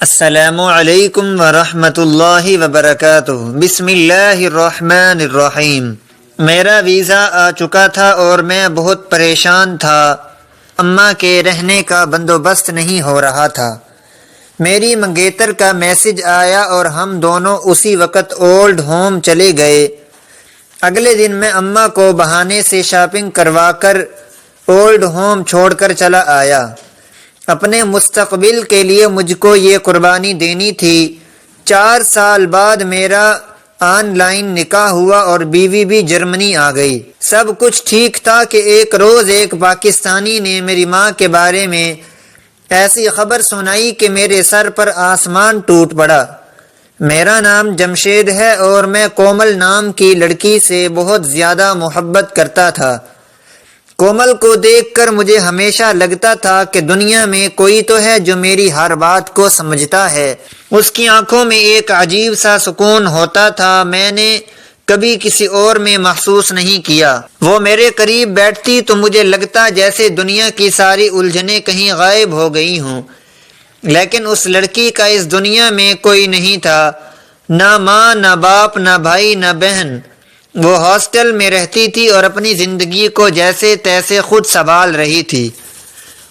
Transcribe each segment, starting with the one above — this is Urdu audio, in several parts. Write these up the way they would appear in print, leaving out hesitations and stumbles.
السلام علیکم ورحمۃ اللہ وبرکاتہ۔ بسم اللہ الرحمن الرحیم۔ میرا ویزا آ چکا تھا اور میں بہت پریشان تھا۔ اماں کے رہنے کا بندوبست نہیں ہو رہا تھا۔ میری منگیتر کا میسج آیا اور ہم دونوں اسی وقت اولڈ ہوم چلے گئے۔ اگلے دن میں اماں کو بہانے سے شاپنگ کروا کر اولڈ ہوم چھوڑ کر چلا آیا۔ اپنے مستقبل کے لیے مجھ کو یہ قربانی دینی تھی۔ 4 سال بعد میرا آن لائن نکاح ہوا اور بیوی بھی جرمنی آ گئی۔ سب کچھ ٹھیک تھا کہ ایک روز ایک پاکستانی نے میری ماں کے بارے میں ایسی خبر سنائی کہ میرے سر پر آسمان ٹوٹ پڑا۔ میرا نام جمشید ہے اور میں کومل نام کی لڑکی سے بہت زیادہ محبت کرتا تھا۔ کومل کو دیکھ کر مجھے ہمیشہ لگتا تھا کہ دنیا میں کوئی تو ہے جو میری ہر بات کو سمجھتا ہے۔ اس کی آنکھوں میں ایک عجیب سا سکون ہوتا تھا، میں نے کبھی کسی اور میں محسوس نہیں کیا۔ وہ میرے قریب بیٹھتی تو مجھے لگتا جیسے دنیا کی ساری الجھنیں کہیں غائب ہو گئی ہوں۔ لیکن اس لڑکی کا اس دنیا میں کوئی نہیں تھا، نہ ماں، نہ باپ، نہ بھائی، نہ بہن۔ وہ ہاسٹل میں رہتی تھی اور اپنی زندگی کو جیسے تیسے خود سنبھال رہی تھی۔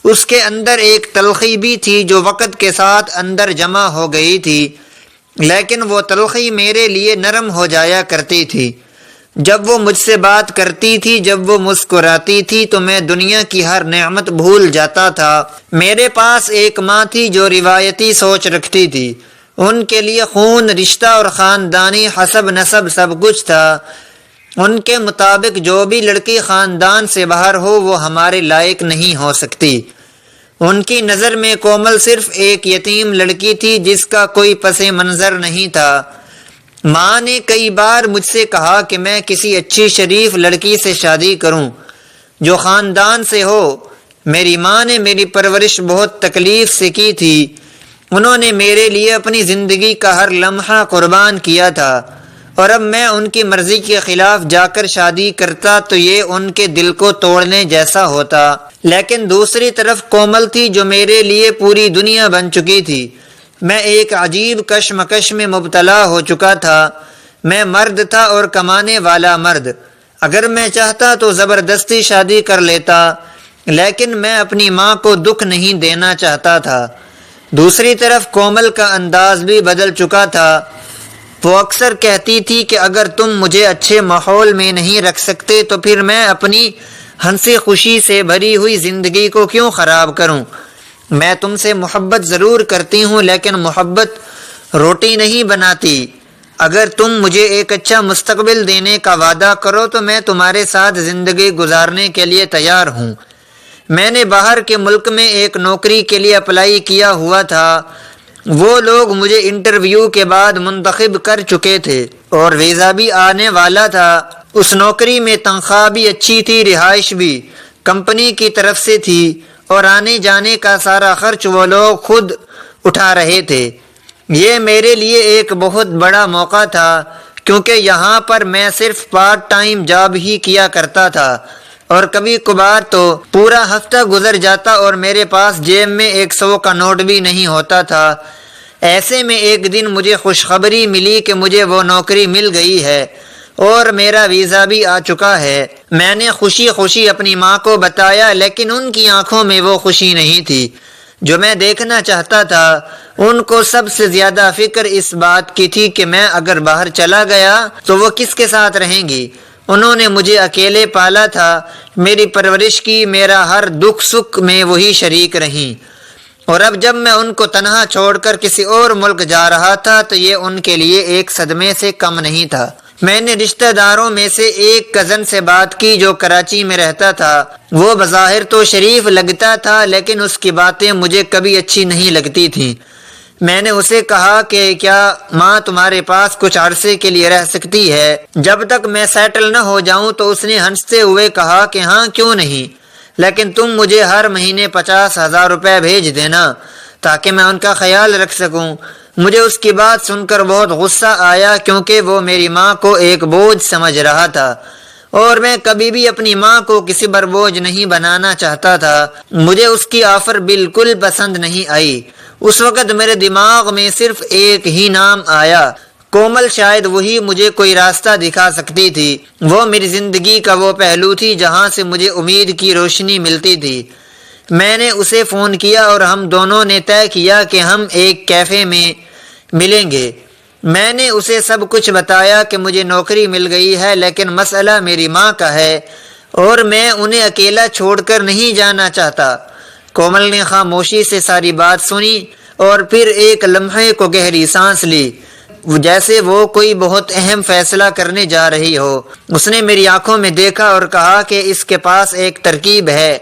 اس کے اندر ایک تلخی بھی تھی جو وقت کے ساتھ اندر جمع ہو گئی تھی، لیکن وہ تلخی میرے لیے نرم ہو جایا کرتی تھی۔ جب وہ مجھ سے بات کرتی تھی، جب وہ مسکراتی تھی تو میں دنیا کی ہر نعمت بھول جاتا تھا۔ میرے پاس ایک ماں تھی جو روایتی سوچ رکھتی تھی۔ ان کے لیے خون، رشتہ اور خاندانی حسب نسب سب کچھ تھا۔ ان کے مطابق جو بھی لڑکی خاندان سے باہر ہو وہ ہمارے لائق نہیں ہو سکتی۔ ان کی نظر میں کومل صرف ایک یتیم لڑکی تھی جس کا کوئی پس منظر نہیں تھا۔ ماں نے کئی بار مجھ سے کہا کہ میں کسی اچھی شریف لڑکی سے شادی کروں جو خاندان سے ہو۔ میری ماں نے میری پرورش بہت تکلیف سے کی تھی۔ انہوں نے میرے لیے اپنی زندگی کا ہر لمحہ قربان کیا تھا، اور اب میں ان کی مرضی کے خلاف جا کر شادی کرتا تو یہ ان کے دل کو توڑنے جیسا ہوتا۔ لیکن دوسری طرف کومل تھی جو میرے لیے پوری دنیا بن چکی تھی۔ میں ایک عجیب کشمکش میں مبتلا ہو چکا تھا۔ میں مرد تھا اور کمانے والا مرد۔ اگر میں چاہتا تو زبردستی شادی کر لیتا، لیکن میں اپنی ماں کو دکھ نہیں دینا چاہتا تھا۔ دوسری طرف کومل کا انداز بھی بدل چکا تھا۔ وہ اکثر کہتی تھی کہ اگر تم مجھے اچھے ماحول میں نہیں رکھ سکتے تو پھر میں اپنی ہنسی خوشی سے بھری ہوئی زندگی کو کیوں خراب کروں؟ میں تم سے محبت ضرور کرتی ہوں لیکن محبت روٹی نہیں بناتی۔ اگر تم مجھے ایک اچھا مستقبل دینے کا وعدہ کرو تو میں تمہارے ساتھ زندگی گزارنے کے لیے تیار ہوں۔ میں نے باہر کے ملک میں ایک نوکری کے لیے اپلائی کیا ہوا تھا۔ وہ لوگ مجھے انٹرویو کے بعد منتخب کر چکے تھے اور ویزا بھی آنے والا تھا۔ اس نوکری میں تنخواہ بھی اچھی تھی، رہائش بھی کمپنی کی طرف سے تھی، اور آنے جانے کا سارا خرچ وہ لوگ خود اٹھا رہے تھے۔ یہ میرے لیے ایک بہت بڑا موقع تھا کیونکہ یہاں پر میں صرف پارٹ ٹائم جاب ہی کیا کرتا تھا اور کبھی کبھار تو پورا ہفتہ گزر جاتا اور میرے پاس جیب میں 100 کا نوٹ بھی نہیں ہوتا تھا۔ ایسے میں ایک دن مجھے خوشخبری ملی کہ مجھے وہ نوکری مل گئی ہے اور میرا ویزا بھی آ چکا ہے۔ میں نے خوشی خوشی اپنی ماں کو بتایا، لیکن ان کی آنکھوں میں وہ خوشی نہیں تھی جو میں دیکھنا چاہتا تھا۔ ان کو سب سے زیادہ فکر اس بات کی تھی کہ میں اگر باہر چلا گیا تو وہ کس کے ساتھ رہیں گی۔ انہوں نے مجھے اکیلے پالا تھا، میری پرورش کی، میرا ہر دکھ سکھ میں وہی شریک رہیں، اور اب جب میں ان کو تنہا چھوڑ کر کسی اور ملک جا رہا تھا تو یہ ان کے لیے ایک صدمے سے کم نہیں تھا۔ میں نے رشتہ داروں میں سے ایک کزن سے بات کی جو کراچی میں رہتا تھا۔ وہ بظاہر تو شریف لگتا تھا لیکن اس کی باتیں مجھے کبھی اچھی نہیں لگتی تھیں۔ میں نے اسے کہا کہ کیا ماں تمہارے پاس کچھ عرصے کے لیے رہ سکتی ہے جب تک میں سیٹل نہ ہو جاؤں؟ تو اس نے ہنستے ہوئے کہا کہ ہاں کیوں نہیں، لیکن تم مجھے ہر مہینے 50,000 روپے بھیج دینا تاکہ میں ان کا خیال رکھ سکوں۔ مجھے اس کی بات سن کر بہت غصہ آیا کیونکہ وہ میری ماں کو ایک بوجھ سمجھ رہا تھا، اور میں کبھی بھی اپنی ماں کو کسی پر بوجھ نہیں بنانا چاہتا تھا۔ مجھے اس کی آفر بالکل پسند نہیں آئی۔ اس وقت میرے دماغ میں صرف ایک ہی نام آیا، کومل۔ شاید وہی مجھے کوئی راستہ دکھا سکتی تھی۔ وہ میری زندگی کا وہ پہلو تھی جہاں سے مجھے امید کی روشنی ملتی تھی۔ میں نے اسے فون کیا اور ہم دونوں نے طے کیا کہ ہم ایک کیفے میں ملیں گے۔ میں نے اسے سب کچھ بتایا کہ مجھے نوکری مل گئی ہے، لیکن مسئلہ میری ماں کا ہے اور میں انہیں اکیلا چھوڑ کر نہیں جانا چاہتا۔ کومل نے خاموشی سے ساری بات سنی اور پھر ایک لمحے کو گہری سانس لی، جیسے وہ کوئی بہت اہم فیصلہ کرنے جا رہی ہو۔ اس نے میری آنکھوں میں دیکھا اور کہا کہ اس کے پاس ایک ترکیب ہے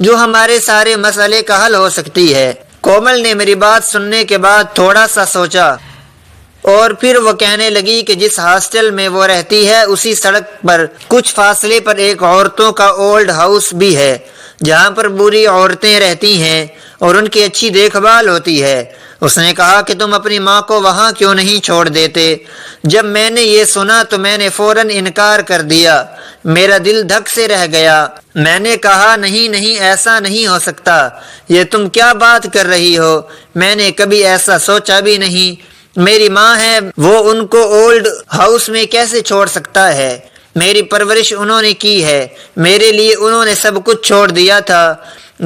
جو ہمارے سارے مسئلے کا حل ہو سکتی ہے۔ کومل نے میری بات سننے کے بعد تھوڑا سا سوچا اور پھر وہ کہنے لگی کہ جس ہاسٹل میں وہ رہتی ہے اسی سڑک پر کچھ فاصلے پر ایک عورتوں کا اولڈ ہاؤس بھی ہے جہاں پر بوڑھی عورتیں رہتی ہیں اور ان کی اچھی دیکھ بھال ہوتی ہے۔ اس نے کہا کہ تم اپنی ماں کو وہاں کیوں نہیں چھوڑ دیتے؟ جب میں نے یہ سنا تو میں نے فوراً انکار کر دیا۔ میرا دل دھک سے رہ گیا۔ میں نے کہا نہیں ایسا نہیں ہو سکتا، یہ تم کیا بات کر رہی ہو؟ میں نے کبھی ایسا سوچا بھی نہیں۔ میری ماں ہے، وہ ان کو اولڈ ہاؤس میں کیسے چھوڑ سکتا ہے؟ میری پرورش انہوں نے کی ہے، میرے لیے انہوں نے سب کچھ چھوڑ دیا تھا،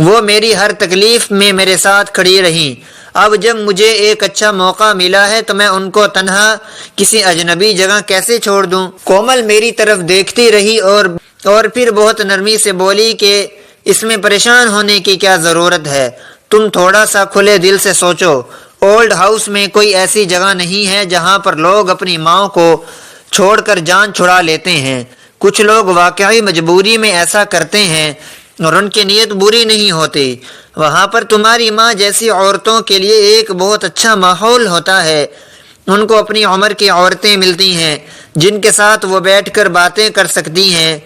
وہ میری ہر تکلیف میں میرے ساتھ کھڑی رہیں۔ اب جب مجھے ایک اچھا موقع ملا ہے تو میں ان کو تنہا کسی اجنبی جگہ کیسے چھوڑ دوں؟ کومل میری طرف دیکھتی رہی اور پھر بہت نرمی سے بولی کہ اس میں پریشان ہونے کی کیا ضرورت ہے؟ تم تھوڑا سا کھلے دل سے سوچو۔ اولڈ ہاؤس میں کوئی ایسی جگہ نہیں ہے جہاں پر لوگ اپنی ماں کو چھوڑ کر جان چھڑا لیتے ہیں۔ کچھ لوگ واقعی مجبوری میں ایسا کرتے ہیں اور ان کی نیت بری نہیں ہوتی۔ وہاں پر تمہاری ماں جیسی عورتوں کے لیے ایک بہت اچھا ماحول ہوتا ہے۔ ان کو اپنی عمر کی عورتیں ملتی ہیں جن کے ساتھ وہ بیٹھ کر باتیں کر سکتی ہیں۔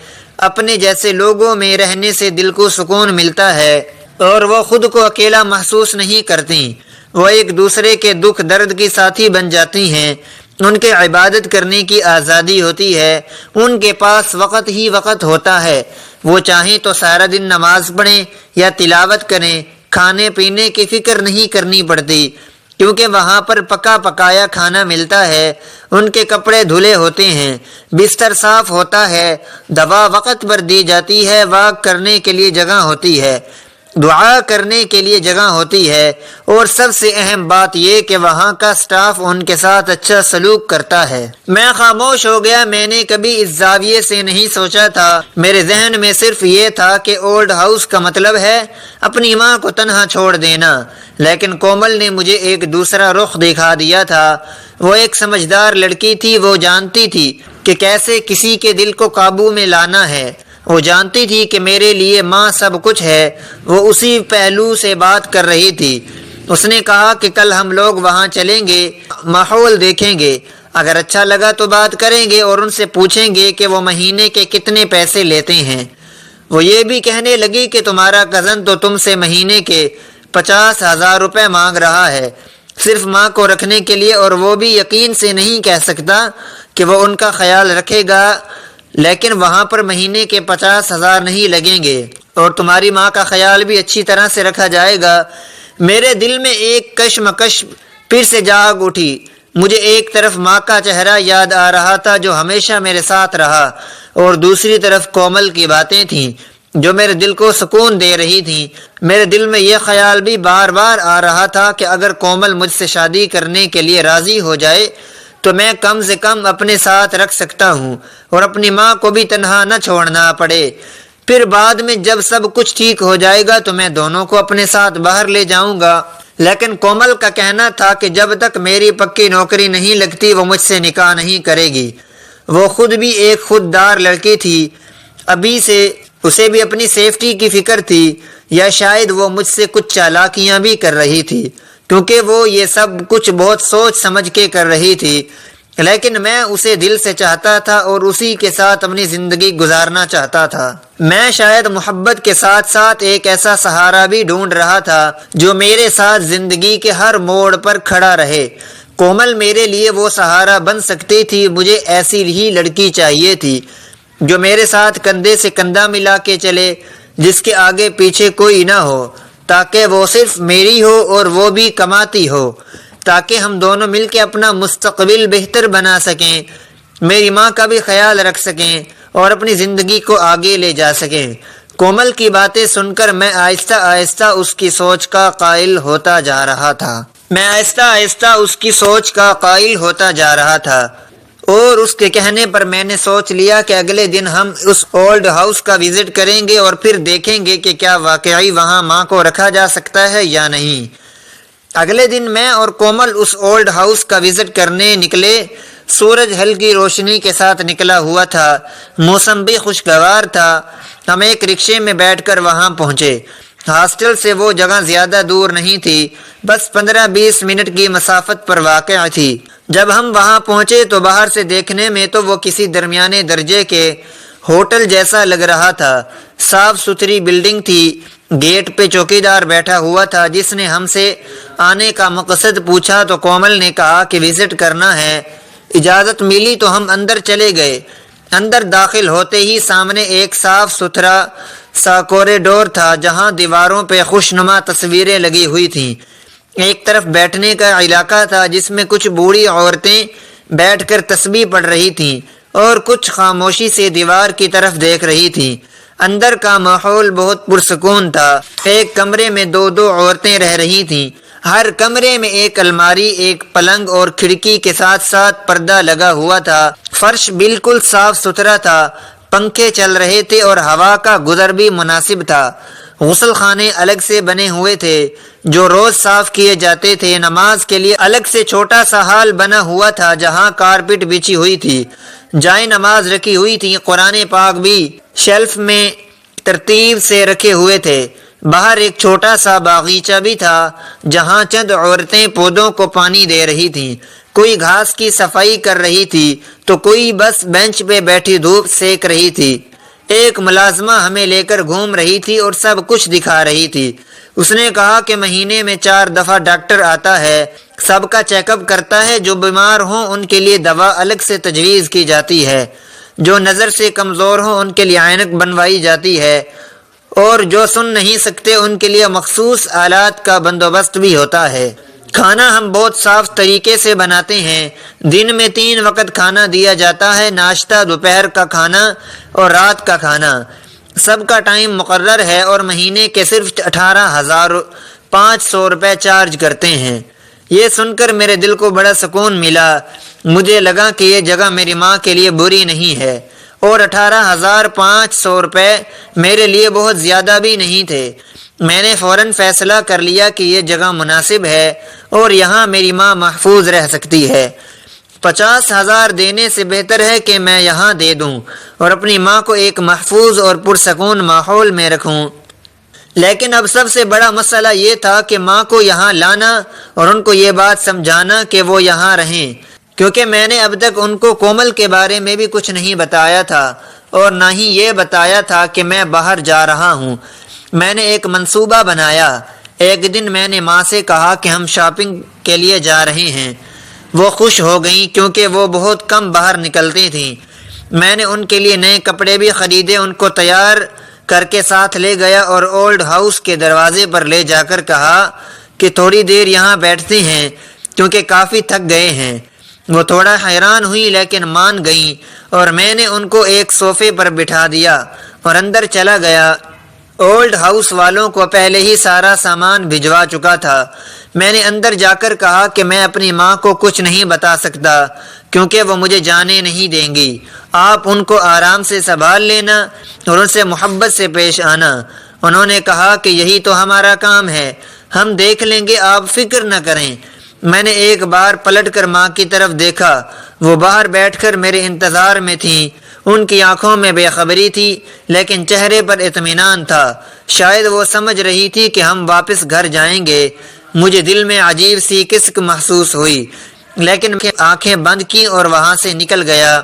اپنے جیسے لوگوں میں رہنے سے دل کو سکون ملتا ہے اور وہ خود کو اکیلا محسوس نہیں کرتی۔ وہ ایک دوسرے کے دکھ درد کی ساتھی بن جاتی ہیں۔ ان کے عبادت کرنے کی آزادی ہوتی ہے، ان کے پاس وقت ہی وقت ہوتا ہے۔ وہ چاہیں تو سارا دن نماز پڑھیں یا تلاوت کریں، کھانے پینے کی فکر نہیں کرنی پڑتی کیونکہ وہاں پر پکا پکایا کھانا ملتا ہے۔ ان کے کپڑے دھلے ہوتے ہیں، بستر صاف ہوتا ہے، دوا وقت پر دی جاتی ہے، واک کرنے کے لیے جگہ ہوتی ہے، دعا کرنے کے لیے جگہ ہوتی ہے، اور سب سے اہم بات یہ کہ وہاں کا سٹاف ان کے ساتھ اچھا سلوک کرتا ہے۔ میں خاموش ہو گیا۔ میں نے کبھی اس زاویے سے نہیں سوچا تھا۔ میرے ذہن میں صرف یہ تھا کہ اولڈ ہاؤس کا مطلب ہے اپنی ماں کو تنہا چھوڑ دینا، لیکن کومل نے مجھے ایک دوسرا رخ دکھا دیا تھا۔ وہ ایک سمجھدار لڑکی تھی، وہ جانتی تھی کہ کیسے کسی کے دل کو قابو میں لانا ہے۔ وہ جانتی تھی کہ میرے لیے ماں سب کچھ ہے۔ وہ اسی پہلو سے بات کر رہی تھی۔ اس نے کہا کہ کل ہم لوگ وہاں چلیں گے، ماحول دیکھیں گے، اگر اچھا لگا تو بات کریں گے اور ان سے پوچھیں گے کہ وہ مہینے کے کتنے پیسے لیتے ہیں۔ وہ یہ بھی کہنے لگی کہ تمہارا کزن تو تم سے مہینے کے 50,000 روپے مانگ رہا ہے، صرف ماں کو رکھنے کے لیے، اور وہ بھی یقین سے نہیں کہہ سکتا کہ وہ ان کا خیال رکھے گا، لیکن وہاں پر مہینے کے 50,000 نہیں لگیں گے اور تمہاری ماں کا خیال بھی اچھی طرح سے رکھا جائے گا۔ میرے دل میں ایک کشمکش پھر سے جاگ اٹھی۔ مجھے ایک طرف ماں کا چہرہ یاد آ رہا تھا جو ہمیشہ میرے ساتھ رہا، اور دوسری طرف کومل کی باتیں تھیں جو میرے دل کو سکون دے رہی تھیں۔ میرے دل میں یہ خیال بھی بار بار آ رہا تھا کہ اگر کومل مجھ سے شادی کرنے کے لیے راضی ہو جائے تو میں کم سے کم اپنے ساتھ رکھ سکتا ہوں اور اپنی ماں کو بھی تنہا نہ چھوڑنا پڑے۔ پھر بعد میں جب سب کچھ ٹھیک ہو جائے گا تو میں دونوں کو اپنے ساتھ باہر لے جاؤں گا۔ لیکن کومل کا کہنا تھا کہ جب تک میری پکی نوکری نہیں لگتی وہ مجھ سے نکاح نہیں کرے گی۔ وہ خود بھی ایک خوددار لڑکی تھی، ابھی سے اسے بھی اپنی سیفٹی کی فکر تھی، یا شاید وہ مجھ سے کچھ چالاکیاں بھی کر رہی تھی کیونکہ وہ یہ سب کچھ بہت سوچ سمجھ کے کر رہی تھی، لیکن میں اسے دل سے چاہتا تھا اور اسی کے ساتھ اپنی زندگی گزارنا چاہتا تھا۔ میں شاید محبت کے ساتھ ساتھ ایک ایسا سہارا بھی ڈھونڈ رہا تھا جو میرے ساتھ زندگی کے ہر موڑ پر کھڑا رہے۔ کومل میرے لیے وہ سہارا بن سکتی تھی۔ مجھے ایسی ہی لڑکی چاہیے تھی جو میرے ساتھ کندھے سے کندھا ملا کے چلے، جس کے آگے پیچھے کوئی نہ ہو، تاکہ وہ صرف میری ہو اور وہ بھی کماتی ہو، تاکہ ہم دونوں مل کے اپنا مستقبل بہتر بنا سکیں، میری ماں کا بھی خیال رکھ سکیں اور اپنی زندگی کو آگے لے جا سکیں۔ کومل کی باتیں سن کر میں آہستہ آہستہ اس کی سوچ کا قائل ہوتا جا رہا تھا اور اس کے کہنے پر میں نے سوچ لیا کہ اگلے دن ہم اس اولڈ ہاؤس کا وزٹ کریں گے اور پھر دیکھیں گے کہ کیا واقعی وہاں ماں کو رکھا جا سکتا ہے یا نہیں۔ اگلے دن میں اور کومل اس اولڈ ہاؤس کا وزٹ کرنے نکلے۔ سورج ہلکی روشنی کے ساتھ نکلا ہوا تھا، موسم بھی خوشگوار تھا۔ ہم ایک رکشے میں بیٹھ کر وہاں پہنچے۔ ہاسٹل سے وہ جگہ زیادہ دور نہیں تھی، بس 15-20 منٹ کی مسافت پر واقع تھی۔ جب ہم وہاں پہنچے تو باہر سے دیکھنے میں تو وہ کسی درمیانے درجے کے ہوٹل جیسا لگ رہا تھا۔ صاف ستھری بلڈنگ تھی۔ گیٹ پہ چوکیدار بیٹھا ہوا تھا جس نے ہم سے آنے کا مقصد پوچھا تو کومل نے کہا کہ وزٹ کرنا ہے۔ اجازت ملی تو ہم اندر چلے گئے۔ اندر داخل ہوتے ہی سامنے ایک صاف ستھرا سا کوریڈور تھا جہاں دیواروں پہ خوشنما تصویریں لگی ہوئی تھیں۔ ایک طرف بیٹھنے کا علاقہ تھا جس میں کچھ بوڑھی عورتیں بیٹھ کر تسبیح پڑھ رہی تھیں اور کچھ خاموشی سے دیوار کی طرف دیکھ رہی تھیں۔ اندر کا ماحول بہت پرسکون تھا۔ ایک کمرے میں 2 عورتیں رہ رہی تھیں۔ ہر کمرے میں ایک الماری، ایک پلنگ اور کھڑکی کے ساتھ ساتھ پردہ لگا ہوا تھا۔ فرش بالکل صاف ستھرا تھا، پنکھے چل رہے تھے اور ہوا کا گزر بھی مناسب تھا۔ غسل خانے الگ سے بنے ہوئے تھے جو روز صاف کیے جاتے تھے۔ نماز کے لیے الگ سے چھوٹا سا ہال بنا ہوا تھا جہاں کارپٹ بچھی ہوئی تھی، جائے نماز رکھی ہوئی تھی۔ قرآن پاک بھی شیلف میں ترتیب سے رکھے ہوئے تھے۔ باہر ایک چھوٹا سا باغیچہ بھی تھا جہاں چند عورتیں پودوں کو پانی دے رہی تھیں۔ کوئی گھاس کی صفائی کر رہی تھی تو کوئی بس بینچ پہ بیٹھی دھوپ سیک رہی تھی۔ ایک ملازمہ ہمیں لے کر گھوم رہی تھی اور سب کچھ دکھا رہی تھی۔ اس نے کہا کہ مہینے میں 4 دفعہ ڈاکٹر آتا ہے، سب کا چیک اپ کرتا ہے۔ جو بیمار ہوں ان کے لیے دوا الگ سے تجویز کی جاتی ہے، جو نظر سے کمزور ہوں ان کے لیے عینک بنوائی جاتی ہے اور جو سن نہیں سکتے ان کے لیے مخصوص آلات کا بندوبست بھی ہوتا ہے۔ کھانا ہم بہت صاف طریقے سے بناتے ہیں۔ دن میں 3 وقت کھانا دیا جاتا ہے، ناشتہ، دوپہر کا کھانا اور رات کا کھانا۔ سب کا ٹائم مقرر ہے اور مہینے کے صرف 18,500 روپے چارج کرتے ہیں۔ یہ سن کر میرے دل کو بڑا سکون ملا۔ مجھے لگا کہ یہ جگہ میری ماں کے لیے بری نہیں ہے اور 18,500 روپے میرے لیے بہت زیادہ بھی نہیں تھے۔ میں نے فوراً فیصلہ کر لیا کہ یہ جگہ مناسب ہے اور یہاں میری ماں محفوظ رہ سکتی ہے۔ 50,000 دینے سے بہتر ہے کہ میں یہاں دے دوں اور اپنی ماں کو ایک محفوظ اور پرسکون ماحول میں رکھوں۔ لیکن اب سب سے بڑا مسئلہ یہ تھا کہ ماں کو یہاں لانا اور ان کو یہ بات سمجھانا کہ وہ یہاں رہیں، کیونکہ میں نے اب تک ان کو کومل کے بارے میں بھی کچھ نہیں بتایا تھا اور نہ ہی یہ بتایا تھا کہ میں باہر جا رہا ہوں۔ میں نے ایک منصوبہ بنایا۔ ایک دن میں نے ماں سے کہا کہ ہم شاپنگ کے لیے جا رہے ہیں۔ وہ خوش ہو گئیں کیونکہ وہ بہت کم باہر نکلتی تھیں۔ میں نے ان کے لیے نئے کپڑے بھی خریدے، ان کو تیار کر کے ساتھ لے گیا اور اولڈ ہاؤس کے دروازے پر لے جا کر کہا کہ تھوڑی دیر یہاں بیٹھتے ہیں کیونکہ کافی تھک گئے ہیں۔ وہ تھوڑا حیران ہوئی لیکن مان گئیں اور میں نے ان کو ایک صوفے پر بٹھا دیا اور اندر چلا گیا۔ اولڈ ہاؤس والوں کو پہلے ہی سارا سامان بھجوا چکا تھا۔ میں نے اندر جا کر کہا کہ میں اپنی ماں کو کچھ نہیں بتا سکتا کیونکہ وہ مجھے جانے نہیں دیں گی۔ آپ ان کو آرام سے سنبھال لینا اور ان سے محبت سے پیش آنا۔ انہوں نے کہا کہ یہی تو ہمارا کام ہے، ہم دیکھ لیں گے، آپ فکر نہ کریں۔ میں نے ایک بار پلٹ کر ماں کی طرف دیکھا۔ وہ باہر بیٹھ کر میرے انتظار میں تھیں۔ ان کی آنکھوں میں بے خبری تھی لیکن چہرے پر اطمینان تھا۔ شاید وہ سمجھ رہی تھی کہ ہم واپس گھر جائیں گے۔ مجھے دل میں عجیب سی کسک محسوس ہوئی لیکن آنکھیں بند کی اور وہاں سے نکل گیا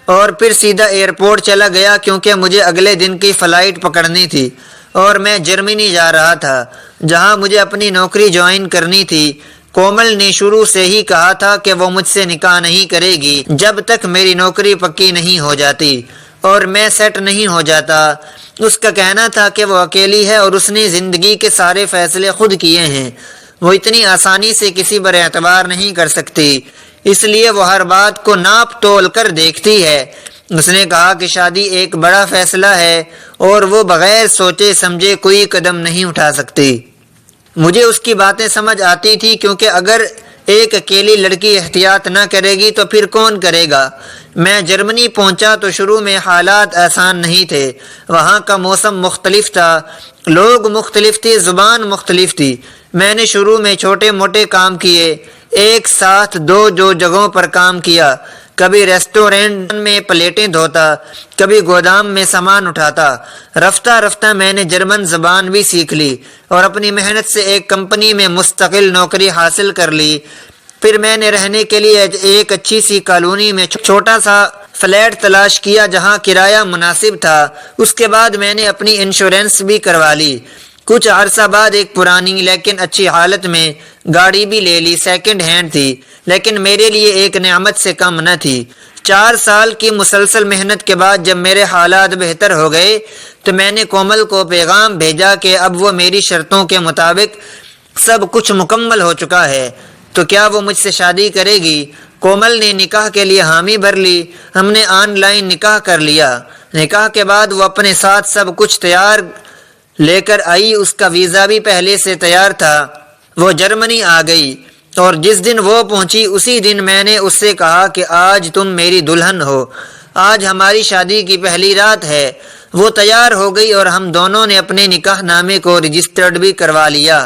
اور پھر سیدھا ایئرپورٹ چلا گیا کیونکہ مجھے اگلے دن کی فلائٹ پکڑنی تھی اور میں جرمنی جا رہا تھا جہاں مجھے اپنی نوکری جوائن کرنی تھی۔ کومل نے شروع سے ہی کہا تھا کہ وہ مجھ سے نکاح نہیں کرے گی جب تک میری نوکری پکی نہیں ہو جاتی اور میں سیٹ نہیں ہو جاتا۔ اس کا کہنا تھا کہ وہ اکیلی ہے اور اس نے زندگی کے سارے فیصلے خود کیے ہیں، وہ اتنی آسانی سے کسی پر اعتبار نہیں کر سکتی، اس لیے وہ ہر بات کو ناپ تول کر دیکھتی ہے۔ اس نے کہا کہ شادی ایک بڑا فیصلہ ہے اور وہ بغیر سوچے سمجھے کوئی قدم نہیں اٹھا سکتی۔ مجھے اس کی باتیں سمجھ آتی تھی، کیونکہ اگر ایک اکیلی لڑکی احتیاط نہ کرے گی تو پھر کون کرے گا؟ میں جرمنی پہنچا تو شروع میں حالات آسان نہیں تھے، وہاں کا موسم مختلف تھا، لوگ مختلف تھے، زبان مختلف تھی۔ میں نے شروع میں چھوٹے موٹے کام کیے، ایک ساتھ دو جگہوں پر کام کیا، کبھی ریسٹورینٹ میں پلیٹیں دھوتا، کبھی گودام میں سامان اٹھاتا۔ رفتہ رفتہ میں نے جرمن زبان بھی سیکھ لی اور اپنی محنت سے ایک کمپنی میں مستقل نوکری حاصل کر لی۔ پھر میں نے رہنے کے لیے ایک اچھی سی کالونی میں چھوٹا سا فلیٹ تلاش کیا جہاں کرایہ مناسب تھا۔ اس کے بعد میں نے اپنی انشورنس بھی کروا لی۔ کچھ عرصہ بعد ایک پرانی لیکن اچھی حالت میں گاڑی بھی لے لی، سیکنڈ ہینڈ تھی، لیکن میرے لیے ایک نعمت سے کم نہ تھی۔ 4 سال کی مسلسل محنت کے بعد جب میرے حالات بہتر ہو گئے تو میں نے کومل کو پیغام بھیجا کہ اب وہ میری شرطوں کے مطابق سب کچھ مکمل ہو چکا ہے، تو کیا وہ مجھ سے شادی کرے گی؟ کومل نے نکاح کے لیے حامی بھر لی۔ ہم نے آن لائن نکاح کر لیا۔ نکاح کے بعد وہ اپنے ساتھ سب کچھ تیار لے کر آئی، اس کا ویزا بھی پہلے سے تیار تھا۔ وہ جرمنی آ گئی اور جس دن وہ پہنچی اسی دن میں نے اس سے کہا کہ آج تم میری دلہن ہو، آج ہماری شادی کی پہلی رات ہے۔ وہ تیار ہو گئی اور ہم دونوں نے اپنے نکاح نامے کو رجسٹرڈ بھی کروا لیا،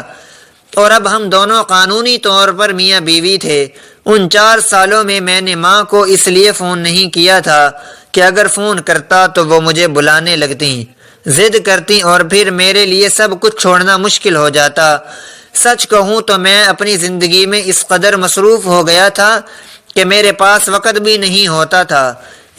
اور اب ہم دونوں قانونی طور پر میاں بیوی تھے۔ ان 4 سالوں میں نے ماں کو اس لیے فون نہیں کیا تھا کہ اگر فون کرتا تو وہ مجھے بلانے لگتی، ضد کرتی اور پھر میرے لیے سب کچھ چھوڑنا مشکل ہو جاتا۔ سچ کہوں تو میں اپنی زندگی میں اس قدر مصروف ہو گیا تھا کہ میرے پاس وقت بھی نہیں ہوتا تھا۔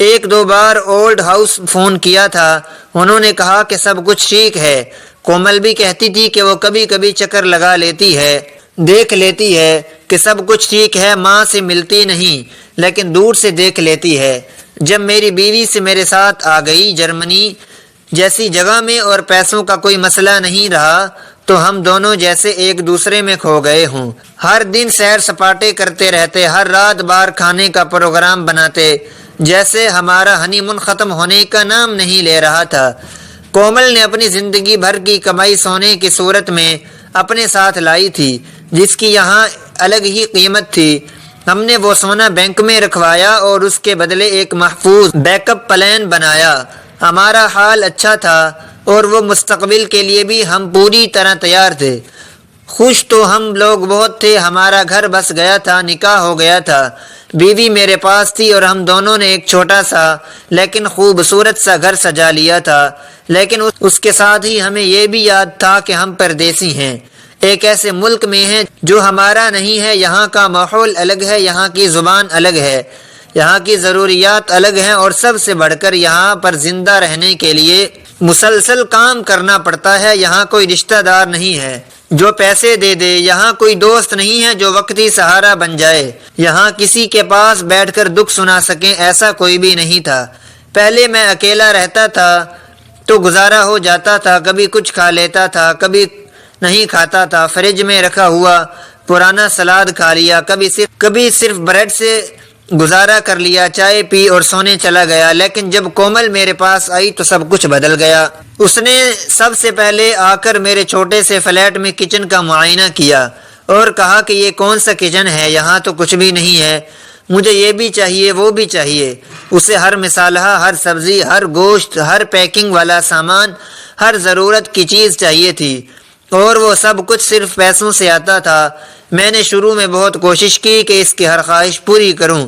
1-2 بار اولڈ ہاؤس فون کیا تھا، انہوں نے کہا کہ سب کچھ ٹھیک ہے۔ کومل بھی کہتی تھی کہ وہ کبھی کبھی چکر لگا لیتی ہے، دیکھ لیتی ہے کہ سب کچھ ٹھیک ہے، ماں سے ملتی نہیں لیکن دور سے دیکھ لیتی ہے۔ جب میری بیوی سے میرے ساتھ آ گئی جرمنی جیسی جگہ میں اور پیسوں کا کوئی مسئلہ نہیں رہا تو ہم دونوں جیسے ایک دوسرے میں کھو گئے ہوں۔ ہر دن سیر سپاٹے کرتے رہتے، ہر رات باہر کھانے کا پروگرام بناتے، جیسے ہمارا ہنی مون ختم ہونے کا نام نہیں لے رہا تھا۔ کومل نے اپنی زندگی بھر کی کمائی سونے کی صورت میں اپنے ساتھ لائی تھی، جس کی یہاں الگ ہی قیمت تھی۔ ہم نے وہ سونا بینک میں رکھوایا اور اس کے بدلے ایک محفوظ بیک اپ پلان بنایا۔ ہمارا حال اچھا تھا اور وہ مستقبل کے لیے بھی ہم پوری طرح تیار تھے۔ خوش تو ہم لوگ بہت تھے، ہمارا گھر بس گیا تھا، نکاح ہو گیا تھا، بیوی میرے پاس تھی اور ہم دونوں نے ایک چھوٹا سا لیکن خوبصورت سا گھر سجا لیا تھا۔ لیکن اس کے ساتھ ہی ہمیں یہ بھی یاد تھا کہ ہم پردیسی ہیں، ایک ایسے ملک میں ہیں جو ہمارا نہیں ہے۔ یہاں کا ماحول الگ ہے، یہاں کی زبان الگ ہے، یہاں کی ضروریات الگ ہیں، اور سب سے بڑھ کر یہاں پر زندہ رہنے کے لیے مسلسل کام کرنا پڑتا ہے۔ یہاں کوئی رشتہ دار نہیں ہے جو پیسے دے دے، یہاں کوئی دوست نہیں ہے جو وقتی سہارا بن جائے، یہاں کسی کے پاس بیٹھ کر دکھ سنا سکیں ایسا کوئی بھی نہیں تھا۔ پہلے میں اکیلا رہتا تھا تو گزارا ہو جاتا تھا، کبھی کچھ کھا لیتا تھا، کبھی نہیں کھاتا تھا، فریج میں رکھا ہوا پرانا سلاد کھا لیا، کبھی صرف بریڈ سے گزارا کر لیا، چائے پی اور سونے چلا گیا۔ لیکن جب کومل میرے پاس آئی تو سب کچھ بدل گیا۔ اس نے سب سے پہلے آ کر میرے چھوٹے سے فلیٹ میں کچن کا معائنہ کیا اور کہا کہ یہ کون سا کچن ہے، یہاں تو کچھ بھی نہیں ہے، مجھے یہ بھی چاہیے وہ بھی چاہیے۔ اسے ہر مصالحہ، ہر سبزی، ہر گوشت، ہر پیکنگ والا سامان، ہر ضرورت کی چیز چاہیے تھی، اور وہ سب کچھ صرف پیسوں سے آتا تھا۔ میں نے شروع میں بہت کوشش کی کہ اس کی ہر خواہش پوری کروں،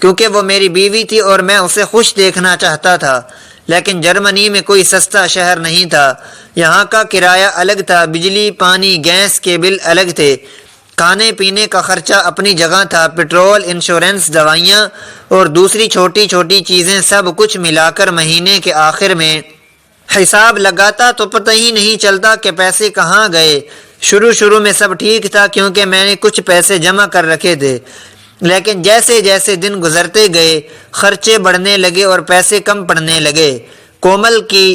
کیونکہ وہ میری بیوی تھی اور میں اسے خوش دیکھنا چاہتا تھا۔ لیکن جرمنی میں کوئی سستا شہر نہیں تھا، یہاں کا کرایہ الگ تھا، بجلی، پانی، گیس کے بل الگ تھے، کھانے پینے کا خرچہ اپنی جگہ تھا، پیٹرول، انشورنس، دوائیاں اور دوسری چھوٹی چھوٹی چیزیں، سب کچھ ملا کر مہینے کے آخر میں حساب لگاتا تو پتہ ہی نہیں چلتا کہ پیسے کہاں گئے۔ شروع میں سب ٹھیک تھا کیونکہ میں نے کچھ پیسے جمع کر رکھے تھے، لیکن جیسے جیسے دن گزرتے گئے خرچے بڑھنے لگے اور پیسے کم پڑنے لگے۔ کومل کی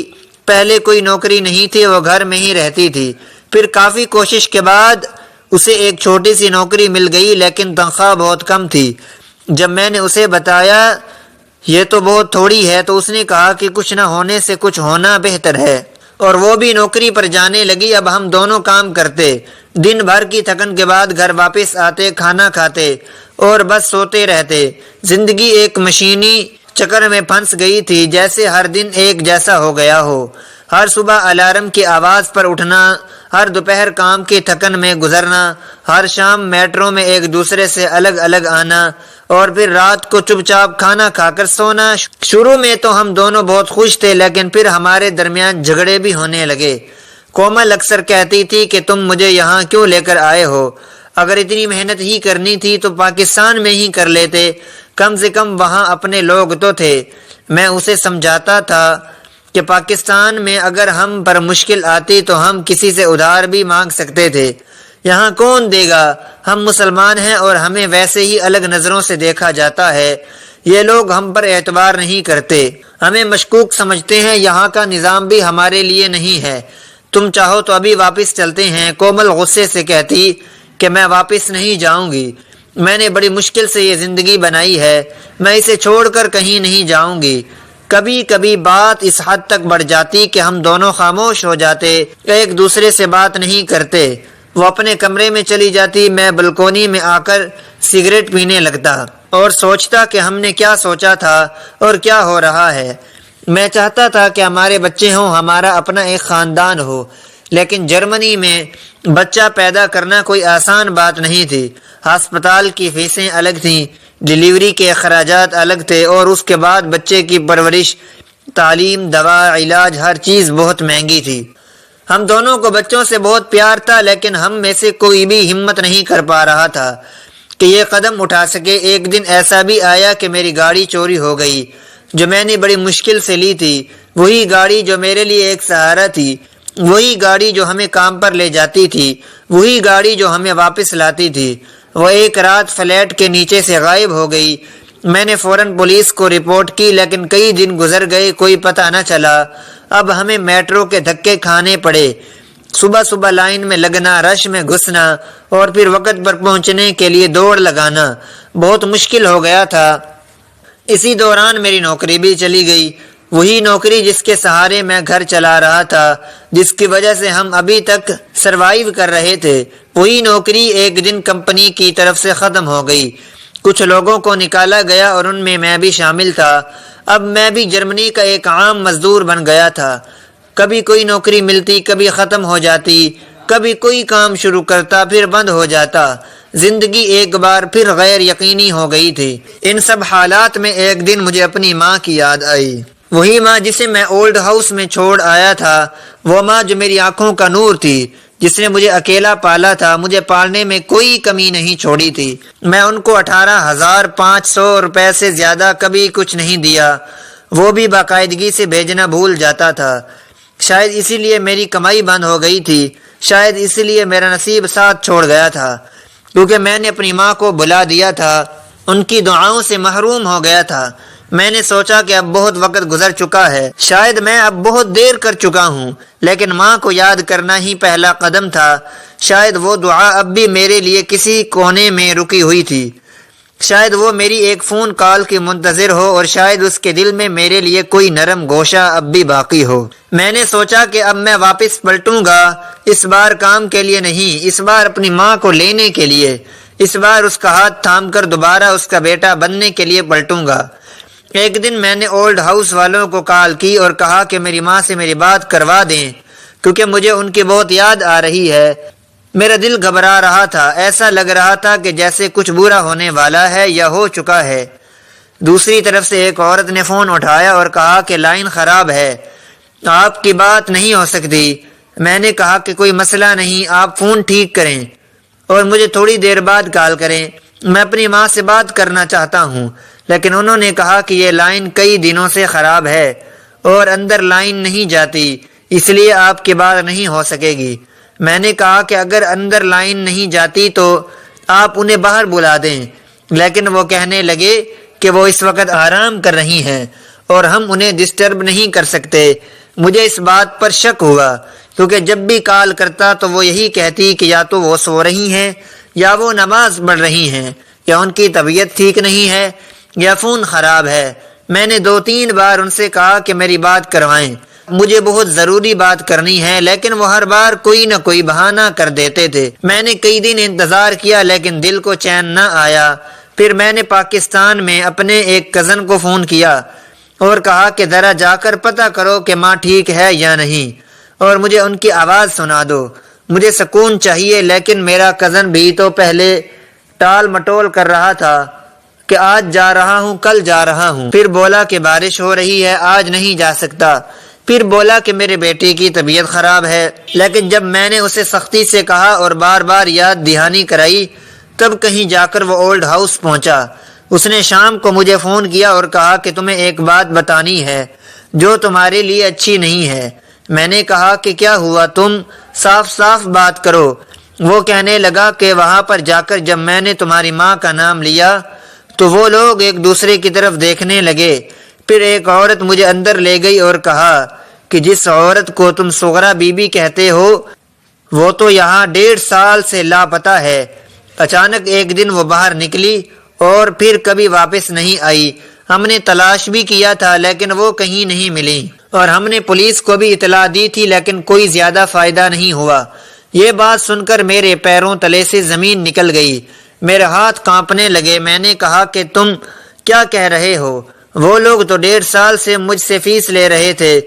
پہلے کوئی نوکری نہیں تھی، وہ گھر میں ہی رہتی تھی۔ پھر کافی کوشش کے بعد اسے ایک چھوٹی سی نوکری مل گئی، لیکن تنخواہ بہت کم تھی۔ جب میں نے اسے بتایا یہ تو بہت تھوڑی ہے تو اس نے کہا کہ کچھ نہ ہونے سے کچھ ہونا بہتر ہے، اور وہ بھی نوکری پر جانے لگی۔ اب ہم دونوں کام کرتے، دن بھر کی تھکن کے بعد گھر واپس آتے، کھانا کھاتے اور بس سوتے رہتے۔ زندگی ایک مشینی چکر میں پھنس گئی تھی، جیسے ہر دن ایک جیسا ہو گیا ہو۔ ہر صبح الارم کی آواز پر اٹھنا، ہر دوپہر کام کی تھکن میں گزرنا، ہر شام میٹرو میں ایک دوسرے سے الگ الگ آنا، اور پھر رات کو چپ چاپ کھانا کھا کر سونا۔ شروع میں تو ہم دونوں بہت خوش تھے، لیکن پھر ہمارے درمیان جھگڑے بھی ہونے لگے۔ کومل اکثر کہتی تھی کہ تم مجھے یہاں کیوں لے کر آئے ہو؟ اگر اتنی محنت ہی کرنی تھی تو پاکستان میں ہی کر لیتے، کم سے کم وہاں اپنے لوگ تو تھے۔ میں اسے سمجھاتا تھا کہ پاکستان میں اگر ہم پر مشکل آتی تو ہم کسی سے ادھار بھی مانگ سکتے تھے، یہاں کون دے گا؟ ہم مسلمان ہیں اور ہمیں ویسے ہی الگ نظروں سے دیکھا جاتا ہے، یہ لوگ ہم پر اعتبار نہیں کرتے، ہمیں مشکوک سمجھتے ہیں، یہاں کا نظام بھی ہمارے لیے نہیں ہے، تم چاہو تو ابھی واپس چلتے ہیں۔ کومل غصے سے کہتی کہ میں واپس نہیں جاؤں گی، میں نے بڑی مشکل سے یہ زندگی بنائی ہے، میں اسے چھوڑ کر کہیں نہیں جاؤں گی۔ کبھی کبھی بات اس حد تک بڑھ جاتی کہ ہم دونوں خاموش ہو جاتے، ایک دوسرے سے بات نہیں کرتے۔ وہ اپنے کمرے میں چلی جاتی، میں بلکونی میں آ کر سگریٹ پینے لگتا اور سوچتا کہ ہم نے کیا سوچا تھا اور کیا ہو رہا ہے۔ میں چاہتا تھا کہ ہمارے بچے ہوں، ہمارا اپنا ایک خاندان ہو، لیکن جرمنی میں بچہ پیدا کرنا کوئی آسان بات نہیں تھی۔ ہسپتال کی فیسیں الگ تھیں، ڈلیوری کے اخراجات الگ تھے، اور اس کے بعد بچے کی پرورش، تعلیم، دوا، علاج، ہر چیز بہت مہنگی تھی۔ ہم دونوں کو بچوں سے بہت پیار تھا، لیکن ہم میں سے کوئی بھی ہمت نہیں کر پا رہا تھا کہ یہ قدم اٹھا سکے۔ ایک دن ایسا بھی آیا کہ میری گاڑی چوری ہو گئی، جو میں نے بڑی مشکل سے لی تھی، وہی گاڑی جو میرے لیے ایک سہارا تھی، وہی گاڑی جو ہمیں کام پر لے جاتی تھی، وہی گاڑی جو ہمیں واپس لاتی تھی، وہ ایک رات فلیٹ کے نیچے سے غائب ہو گئی۔ میں نے فوراً پولیس کو رپورٹ کی، لیکن کئی دن گزر گئے، کوئی پتہ نہ چلا۔ اب ہمیں میٹرو کے دھکے کھانے پڑے، صبح صبح لائن میں لگنا، رش میں گھسنا، اور پھر وقت پر پہنچنے کے لیے دوڑ لگانا بہت مشکل ہو گیا تھا۔ اسی دوران میری نوکری بھی چلی گئی، وہی نوکری جس کے سہارے میں گھر چلا رہا تھا، جس کی وجہ سے ہم ابھی تک سروائیو کر رہے تھے، وہی نوکری ایک دن کمپنی کی طرف سے ختم ہو گئی۔ کچھ لوگوں کو نکالا گیا اور ان میں میں بھی شامل تھا۔ اب میں بھی جرمنی کا ایک عام مزدور بن گیا تھا، کبھی کوئی نوکری ملتی، کبھی ختم ہو جاتی، کبھی کوئی کام شروع کرتا پھر بند ہو جاتا۔ زندگی ایک بار پھر غیر یقینی ہو گئی تھی۔ ان سب حالات میں ایک دن مجھے اپنی ماں کی یاد آئی، وہی ماں جسے میں اولڈ ہاؤس میں چھوڑ آیا تھا، وہ ماں جو میری آنکھوں کا نور تھی، جس نے مجھے اکیلا پالا تھا، مجھے پالنے میں کوئی کمی نہیں چھوڑی تھی۔ میں ان کو 18,500 روپے سے زیادہ کبھی کچھ نہیں دیا، وہ بھی باقاعدگی سے بھیجنا بھول جاتا تھا۔ شاید اسی لیے میری کمائی بند ہو گئی تھی، شاید اسی لیے میرا نصیب ساتھ چھوڑ گیا تھا، کیونکہ میں نے اپنی ماں کو بھلا دیا تھا، ان کی دعاؤں سے محروم ہو گیا تھا۔ میں نے سوچا کہ اب بہت وقت گزر چکا ہے، شاید میں اب بہت دیر کر چکا ہوں، لیکن ماں کو یاد کرنا ہی پہلا قدم تھا۔ شاید وہ دعا اب بھی میرے لیے کسی کونے میں رکی ہوئی تھی، شاید وہ میری ایک فون کال کی منتظر ہو، اور شاید اس کے دل میں میرے لیے کوئی نرم گوشہ اب بھی باقی ہو۔ میں نے سوچا کہ اب میں واپس پلٹوں گا، اس بار کام کے لیے نہیں، اس بار اپنی ماں کو لینے کے لیے، اس بار اس کا ہاتھ تھام کر دوبارہ اس کا بیٹا بننے کے لیے پلٹوں گا۔ ایک دن میں نے اولڈ ہاؤس والوں کو کال کی اور کہا کہ میری ماں سے میری بات کروا دیں، کیونکہ مجھے ان کی بہت یاد آ رہی ہے۔ میرا دل گھبرا رہا تھا، ایسا لگ رہا تھا کہ جیسے کچھ برا ہونے والا ہے یا ہو چکا ہے۔ دوسری طرف سے ایک عورت نے فون اٹھایا اور کہا کہ لائن خراب ہے، آپ کی بات نہیں ہو سکتی۔ میں نے کہا کہ کوئی مسئلہ نہیں، آپ فون ٹھیک کریں اور مجھے تھوڑی دیر بعد کال کریں، میں اپنی ماں سے بات کرنا چاہتا ہوں۔ لیکن انہوں نے کہا کہ یہ لائن کئی دنوں سے خراب ہے اور اندر لائن نہیں جاتی، اس لیے آپ کی بات نہیں ہو سکے گی۔ میں نے کہا کہ اگر اندر لائن نہیں جاتی تو آپ انہیں باہر بلا دیں، لیکن وہ کہنے لگے کہ وہ اس وقت آرام کر رہی ہیں اور ہم انہیں ڈسٹرب نہیں کر سکتے۔ مجھے اس بات پر شک ہوا، کیونکہ جب بھی کال کرتا تو وہ یہی کہتی کہ یا تو وہ سو رہی ہیں، یا وہ نماز پڑھ رہی ہیں، یا ان کی طبیعت ٹھیک نہیں ہے، یا فون خراب ہے۔ میں نے 2-3 بار ان سے کہا کہ میری بات کروائیں، مجھے بہت ضروری بات کرنی ہے، لیکن وہ ہر بار کوئی نہ کوئی بہانہ کر دیتے تھے۔ میں نے کئی دن انتظار کیا لیکن دل کو چین نہ آیا۔ پھر میں نے پاکستان میں اپنے ایک کزن کو فون کیا اور کہا کہ ذرا جا کر پتہ کرو کہ ماں ٹھیک ہے یا نہیں، اور مجھے ان کی آواز سنا دو، مجھے سکون چاہیے۔ لیکن میرا کزن بھی تو پہلے ٹال مٹول کر رہا تھا کہ آج جا رہا ہوں، کل جا رہا ہوں، پھر بولا کہ بارش ہو رہی ہے، آج نہیں جا سکتا، پھر بولا کہ میرے بیٹے کی طبیعت خراب ہے۔ لیکن جب میں نے اسے سختی سے کہا اور بار بار یاد دہانی کرائی، تب کہیں جا کر وہ اولڈ ہاؤس پہنچا۔ اس نے شام کو مجھے فون کیا اور کہا کہ تمہیں ایک بات بتانی ہے جو تمہارے لیے اچھی نہیں ہے۔ میں نے کہا کہ کیا ہوا، تم صاف صاف بات کرو۔ وہ کہنے لگا کہ وہاں پر جا کر جب میں نے تمہاری ماں کا نام لیا تو وہ لوگ ایک دوسرے کی طرف دیکھنے لگے۔ پھر ایک عورت مجھے اندر لے گئی اور کہا کہ جس عورت کو تم صغرا بی بی کہتے ہو وہ تو یہاں 1.5 سال سے لاپتہ ہے۔ اچانک ایک دن وہ باہر نکلی اور پھر کبھی واپس نہیں آئی۔ ہم نے تلاش بھی کیا تھا لیکن وہ کہیں نہیں ملی، اور ہم نے پولیس کو بھی اطلاع دی تھی لیکن کوئی زیادہ فائدہ نہیں ہوا۔ یہ بات سن کر میرے پیروں تلے سے زمین نکل گئی، میرے ہاتھ کانپنے لگے۔ میں نے کہا کہ تم کیا کہہ رہے ہو؟ وہ لوگ تو 1.5 سال سے مجھ سے فیس لے رہے تھے،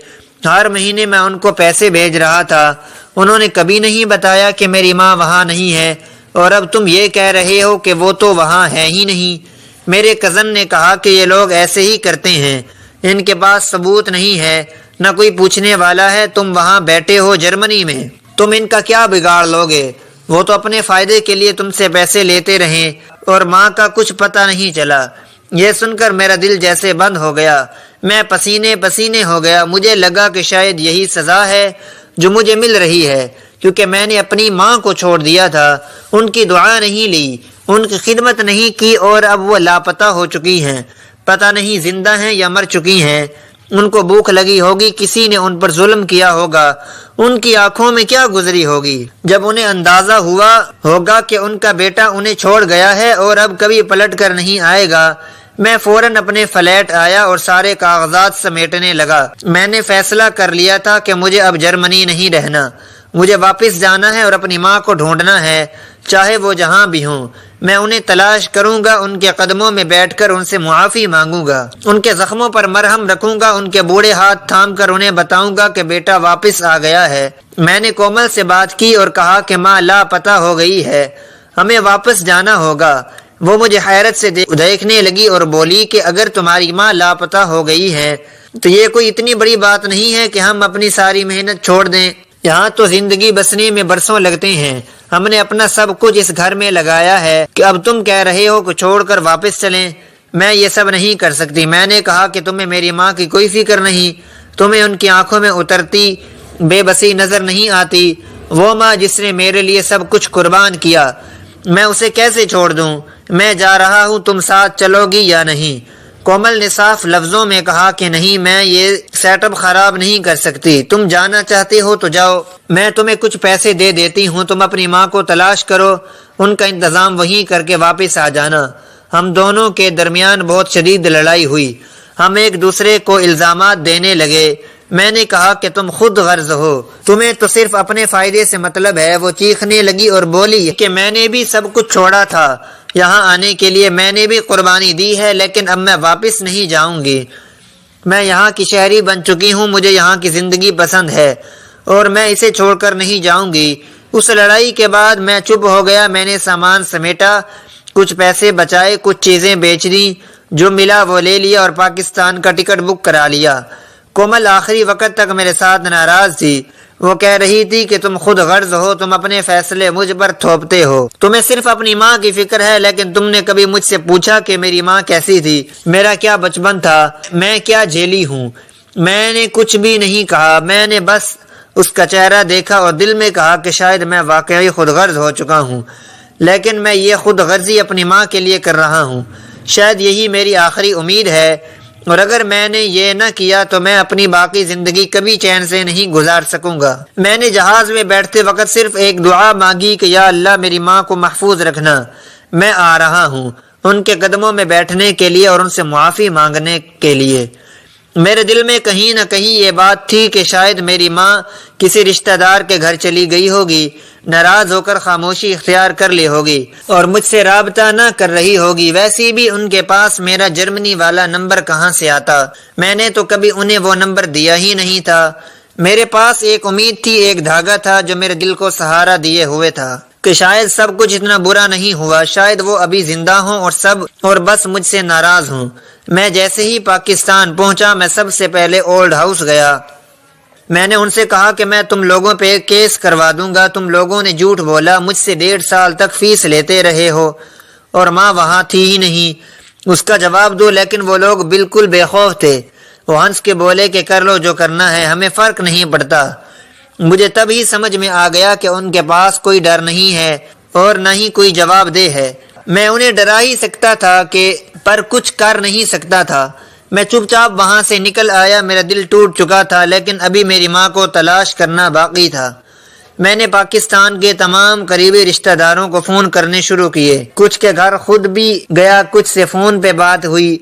ہر مہینے میں ان کو پیسے بھیج رہا تھا، انہوں نے کبھی نہیں بتایا کہ میری ماں وہاں نہیں ہے، اور اب تم یہ کہہ رہے ہو کہ وہ تو وہاں ہے ہی نہیں۔ میرے کزن نے کہا کہ یہ لوگ ایسے ہی کرتے ہیں، ان کے پاس ثبوت نہیں ہے، نہ کوئی پوچھنے والا ہے۔ تم وہاں بیٹھے ہو جرمنی میں، تم ان کا کیا بگاڑ لوگے؟ وہ تو اپنے فائدے کے لیے تم سے پیسے لیتے رہیں اور ماں کا کچھ پتہ نہیں چلا۔ یہ سن کر میرا دل جیسے بند ہو گیا، میں پسینے پسینے ہو گیا۔ مجھے لگا کہ شاید یہی سزا ہے جو مجھے مل رہی ہے، کیونکہ میں نے اپنی ماں کو چھوڑ دیا تھا، ان کی دعا نہیں لی، ان کی خدمت نہیں کی، اور اب وہ لاپتہ ہو چکی ہیں، پتہ نہیں زندہ ہیں یا مر چکی ہیں۔ ان کو بھوک لگی ہوگی، کسی نے ان پر ظلم کیا ہوگا، ان کی آنکھوں میں کیا گزری ہوگی جب انہیں اندازہ ہوا ہوگا کہ ان کا بیٹا انہیں چھوڑ گیا ہے اور اب کبھی پلٹ کر نہیں آئے گا۔ میں فوراً اپنے فلیٹ آیا اور سارے کاغذات سمیٹنے لگا۔ میں نے فیصلہ کر لیا تھا کہ مجھے اب جرمنی نہیں رہنا، مجھے واپس جانا ہے اور اپنی ماں کو ڈھونڈنا ہے، چاہے وہ جہاں بھی ہوں۔ میں انہیں تلاش کروں گا، ان کے قدموں میں بیٹھ کر ان سے معافی مانگوں گا، ان کے زخموں پر مرہم رکھوں گا، ان کے بوڑھے ہاتھ تھام کر انہیں بتاؤں گا کہ بیٹا واپس آ گیا ہے۔ میں نے کومل سے بات کی اور کہا کہ ماں لاپتہ ہو گئی ہے، ہمیں واپس جانا ہوگا۔ وہ مجھے حیرت سے دیکھنے لگی اور بولی کہ اگر تمہاری ماں لاپتہ ہو گئی ہے تو یہ کوئی اتنی بڑی بات نہیں ہے کہ ہم اپنی ساری محنت چھوڑ دیں، یہاں تو زندگی بسنے میں برسوں لگتے ہیں، ہم نے اپنا سب کچھ اس گھر میں لگایا ہے کہ اب تم کہہ رہے ہو کہ چھوڑ کر واپس چلیں، میں یہ سب نہیں کر سکتی۔ میں نے کہا کہ تمہیں میری ماں کی کوئی فکر نہیں، تمہیں ان کی آنکھوں میں اترتی بے بسی نظر نہیں آتی، وہ ماں جس نے میرے لیے سب کچھ قربان کیا، میں اسے کیسے چھوڑ دوں؟ میں جا رہا ہوں، تم ساتھ چلو گی یا نہیں؟ کومل نے صاف لفظوں میں کہا کہ نہیں، میں یہ سیٹ اپ خراب نہیں کر سکتی، تم جانا چاہتے ہو تو جاؤ، میں تمہیں کچھ پیسے دے دیتی ہوں، تم اپنی ماں کو تلاش کرو، ان کا انتظام وہیں کر کے واپس آ جانا۔ ہم دونوں کے درمیان بہت شدید لڑائی ہوئی، ہم ایک دوسرے کو الزامات دینے لگے۔ میں نے کہا کہ تم خود غرض ہو، تمہیں تو صرف اپنے فائدے سے مطلب ہے۔ وہ چیخنے لگی اور بولی کہ میں نے بھی سب کچھ چھوڑا تھا، یہاں آنے کے لیے میں نے بھی قربانی دی ہے، لیکن اب میں واپس نہیں جاؤں گی، میں یہاں کی شہری بن چکی ہوں، مجھے یہاں کی زندگی پسند ہے اور میں اسے چھوڑ کر نہیں جاؤں گی۔ اس لڑائی کے بعد میں چپ ہو گیا، میں نے سامان سمیٹا، کچھ پیسے بچائے، کچھ چیزیں بیچ دیں، جو ملا وہ لے لیا اور پاکستان کا ٹکٹ بک کرا لیا۔ کومل آخری وقت تک میرے ساتھ ناراض تھی، وہ کہہ رہی تھی کہ تم خود غرض ہو، تم اپنے فیصلے مجھ پر تھوپتے ہو، تمہیں صرف اپنی ماں کی فکر ہے، لیکن تم نے کبھی مجھ سے پوچھا کہ میری ماں کیسی تھی، میرا کیا بچپن تھا، میں کیا جھیلی ہوں؟ میں نے کچھ بھی نہیں کہا، میں نے بس اس کا چہرہ دیکھا اور دل میں کہا کہ شاید میں واقعی خود غرض ہو چکا ہوں، لیکن میں یہ خود غرضی اپنی ماں کے لیے کر رہا ہوں، شاید یہی میری آخری امید ہے۔ اور اگر میں نے یہ نہ کیا تو میں اپنی باقی زندگی کبھی چین سے نہیں گزار سکوں گا۔ میں نے جہاز میں بیٹھتے وقت صرف ایک دعا مانگی کہ یا اللہ میری ماں کو محفوظ رکھنا، میں آ رہا ہوں ان کے قدموں میں بیٹھنے کے لیے اور ان سے معافی مانگنے کے لیے۔ میرے دل میں کہیں نہ کہیں یہ بات تھی کہ شاید میری ماں کسی رشتہ دار کے گھر چلی گئی ہوگی، ناراض ہو کر خاموشی اختیار کر لی ہوگی اور مجھ سے رابطہ نہ کر رہی ہوگی۔ ویسے بھی ان کے پاس میرا جرمنی والا نمبر کہاں سے آتا؟ میں نے تو کبھی انہیں وہ نمبر دیا ہی نہیں تھا۔ میرے پاس ایک امید تھی، ایک دھاگا تھا جو میرے دل کو سہارا دیے ہوئے تھا کہ شاید سب کچھ اتنا برا نہیں ہوا، شاید وہ ابھی زندہ ہوں اور بس مجھ سے ناراض ہوں۔ میں جیسے ہی پاکستان پہنچا میں سب سے پہلے اولڈ ہاؤس گیا۔ میں نے ان سے کہا کہ میں تم لوگوں پہ کیس کروا دوں گا، تم لوگوں نے جھوٹ بولا، مجھ سے 1.5 سال تک فیس لیتے رہے ہو اور ماں وہاں تھی ہی نہیں، اس کا جواب دو۔ لیکن وہ لوگ بالکل بے خوف تھے، وہ ہنس کے بولے کہ کر لو جو کرنا ہے، ہمیں فرق نہیں پڑتا۔ مجھے تب ہی سمجھ میں آ گیا کہ ان کے پاس کوئی ڈر نہیں ہے اور نہ ہی کوئی جواب دہ ہے۔ میں انہیں ڈرا ہی سکتا تھا پر کچھ کر نہیں سکتا تھا۔ میں چپ چاپ وہاں سے نکل آیا، میرا دل ٹوٹ چکا تھا لیکن ابھی میری ماں کو تلاش کرنا باقی تھا۔ میں نے پاکستان کے تمام قریبی رشتہ داروں کو فون کرنے شروع کیے، کچھ کے گھر خود بھی گیا، کچھ سے فون پہ بات ہوئی،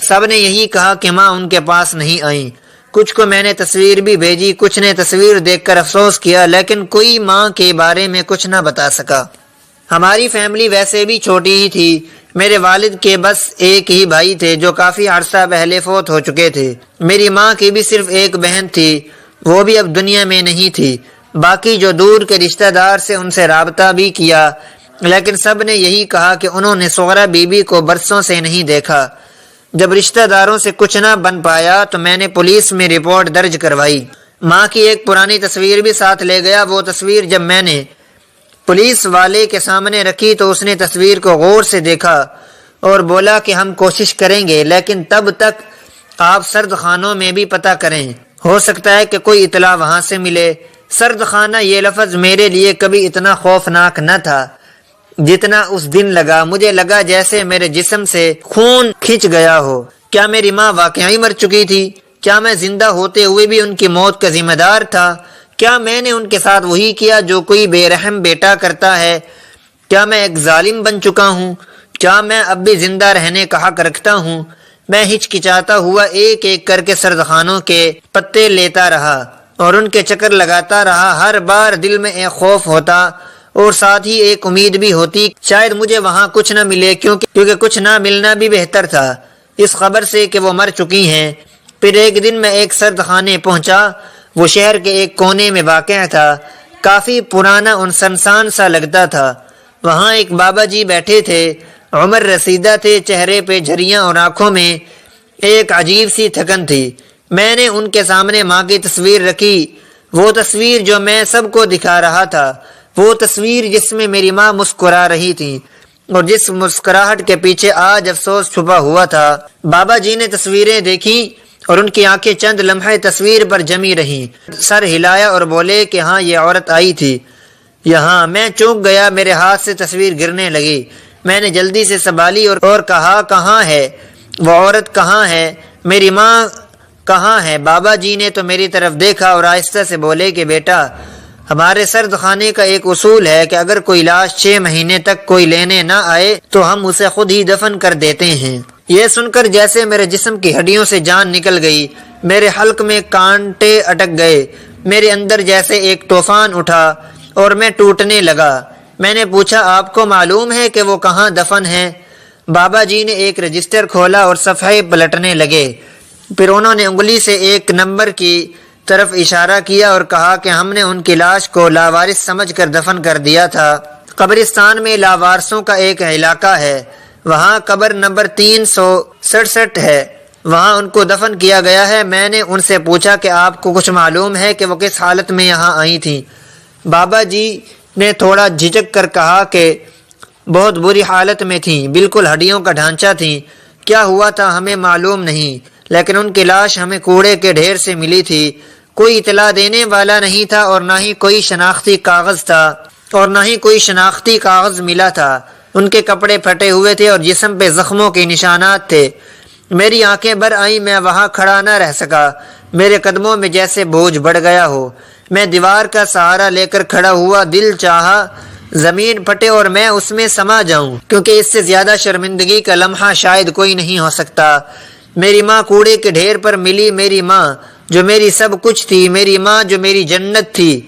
سب نے یہی کہا کہ ماں ان کے پاس نہیں آئیں۔ کچھ کو میں نے تصویر بھی بھیجی، کچھ نے تصویر دیکھ کر افسوس کیا، لیکن کوئی ماں کے بارے میں کچھ نہ بتا سکا۔ ہماری فیملی ویسے بھی چھوٹی ہی تھی، میرے والد کے بس ایک ہی بھائی تھے جو کافی عرصہ پہلے فوت ہو چکے تھے۔ میری ماں کی بھی صرف ایک بہن تھی، وہ بھی اب دنیا میں نہیں تھی۔ باقی جو دور کے رشتہ دار سے ان سے رابطہ بھی کیا، لیکن سب نے یہی کہا کہ انہوں نے صغرا بی بی کو برسوں سے نہیں دیکھا۔ جب رشتہ داروں سے کچھ نہ بن پایا تو میں نے پولیس میں رپورٹ درج کروائی۔ ماں کی ایک پرانی تصویر بھی ساتھ لے گیا۔ وہ تصویر جب میں نے پولیس والے کے سامنے رکھی تو اس نے تصویر کو غور سے دیکھا اور بولا کہ ہم کوشش کریں گے، لیکن تب تک آپ سرد خانوں میں بھی پتہ کریں، ہو سکتا ہے کہ کوئی اطلاع وہاں سے ملے۔ سرد خانہ یہ لفظ میرے لیے کبھی اتنا خوفناک نہ تھا جتنا اس دن لگا۔ مجھے لگا جیسے میرے جسم سے خون کھنچ گیا ہو۔ کیا میری ماں واقعی مر چکی تھی؟ کیا میں زندہ ہوتے ہوئے بھی ان کی موت کا ذمہ دار تھا؟ کیا میں نے ان کے ساتھ وہی کیا جو کوئی بے رحم بیٹا کرتا ہے؟ کیا میں ایک ظالم بن چکا ہوں؟ کیا میں اب بھی زندہ رہنے کا حق رکھتا ہوں؟ میں ہچکچاتا ہوا ایک ایک کر کے سرد خانوں کے پتے لیتا رہا اور ان کے چکر لگاتا رہا۔ ہر بار دل میں ایک خوف ہوتا اور ساتھ ہی ایک امید بھی ہوتی، شاید مجھے وہاں کچھ نہ ملے، کیونکہ کچھ نہ ملنا بھی بہتر تھا اس خبر سے کہ وہ مر چکی ہیں۔ پھر ایک دن میں ایک سرد خانے پہنچا، وہ شہر کے ایک کونے میں واقع تھا، کافی پرانا اور سنسان سا لگتا تھا۔ وہاں ایک بابا جی بیٹھے تھے، عمر رسیدہ تھے، چہرے پہ جھریاں اور آنکھوں میں ایک عجیب سی تھکن تھی۔ میں نے ان کے سامنے ماں کی تصویر رکھی، وہ تصویر جو میں سب کو دکھا رہا تھا، وہ تصویر جس میں میری ماں مسکرا رہی تھی اور جس مسکراہٹ کے پیچھے آج افسوس چھپا ہوا تھا۔ بابا جی نے تصویریں دیکھی اور ان کی آنکھیں چند لمحے تصویر پر جمی رہیں، سر ہلایا اور بولے کہ ہاں یہ عورت آئی تھی یہاں۔ میں چونک گیا، میرے ہاتھ سے تصویر گرنے لگی۔ میں نے جلدی سے سنبھالی اور کہا کہاں ہے وہ عورت؟ کہاں ہے میری ماں؟ کہاں ہے؟ بابا جی نے تو میری طرف دیکھا اور آہستہ سے بولے کہ بیٹا، ہمارے سرد خانے کا ایک اصول ہے کہ اگر کوئی لاش 6 مہینے تک کوئی لینے نہ آئے تو ہم اسے خود ہی دفن کر دیتے ہیں۔ یہ سن کر جیسے میرے جسم کی ہڈیوں سے جان نکل گئی، میرے حلق میں کانٹے اٹک گئے، میرے اندر جیسے ایک طوفان اٹھا اور میں ٹوٹنے لگا۔ میں نے پوچھا آپ کو معلوم ہے کہ وہ کہاں دفن ہے؟ بابا جی نے ایک رجسٹر کھولا اور صفحے پلٹنے لگے، پھر انہوں نے انگلی سے ایک نمبر کی طرف اشارہ کیا اور کہا کہ ہم نے ان کی لاش کو لاوارث سمجھ کر دفن کر دیا تھا۔ قبرستان میں لاوارثوں کا ایک علاقہ ہے، وہاں قبر نمبر 367 ہے، وہاں ان کو دفن کیا گیا ہے۔ میں نے ان سے پوچھا کہ آپ کو کچھ معلوم ہے کہ وہ کس حالت میں یہاں آئی تھیں؟ بابا جی نے تھوڑا جھجک کر کہا کہ بہت بری حالت میں تھیں، بالکل ہڈیوں کا ڈھانچہ تھیں۔ کیا ہوا تھا ہمیں معلوم نہیں، لیکن ان کی لاش ہمیں کوڑے کے ڈھیر سے ملی تھی۔ کوئی اطلاع دینے والا نہیں تھا اور نہ ہی کوئی شناختی کاغذ ملا تھا۔ ان کے کپڑے پھٹے ہوئے تھے اور جسم پہ زخموں کے نشانات تھے۔ میری آنکھیں بھر آئیں، میں وہاں کھڑا نہ رہ سکا، میرے قدموں میں جیسے بوجھ بڑھ گیا ہو۔ میں دیوار کا سہارا لے کر کھڑا ہوا، دل چاہا زمین پھٹے اور میں اس میں سما جاؤں، کیونکہ اس سے زیادہ شرمندگی کا لمحہ شاید کوئی نہیں ہو سکتا۔ میری ماں کوڑے کے ڈھیر پر ملی، میری ماں جو میری سب کچھ تھی، میری ماں جو میری جنت تھی،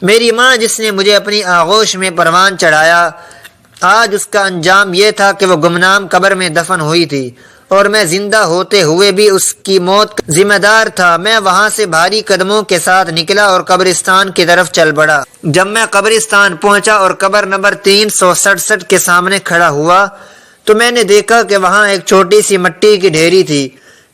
میری ماں جس نے مجھے اپنی آغوش میں پروان چڑھایا۔ آج اس کا انجام یہ تھا کہ وہ گمنام قبر میں دفن ہوئی تھی اور میں زندہ ہوتے ہوئے بھی اس کی موت کا ذمہ دار تھا۔ میں وہاں سے بھاری قدموں کے ساتھ نکلا اور قبرستان کی طرف چل پڑا۔ جب میں قبرستان پہنچا اور قبر نمبر 367 کے سامنے کھڑا ہوا تو میں نے دیکھا کہ وہاں ایک چھوٹی سی مٹی کی ڈھیری تھی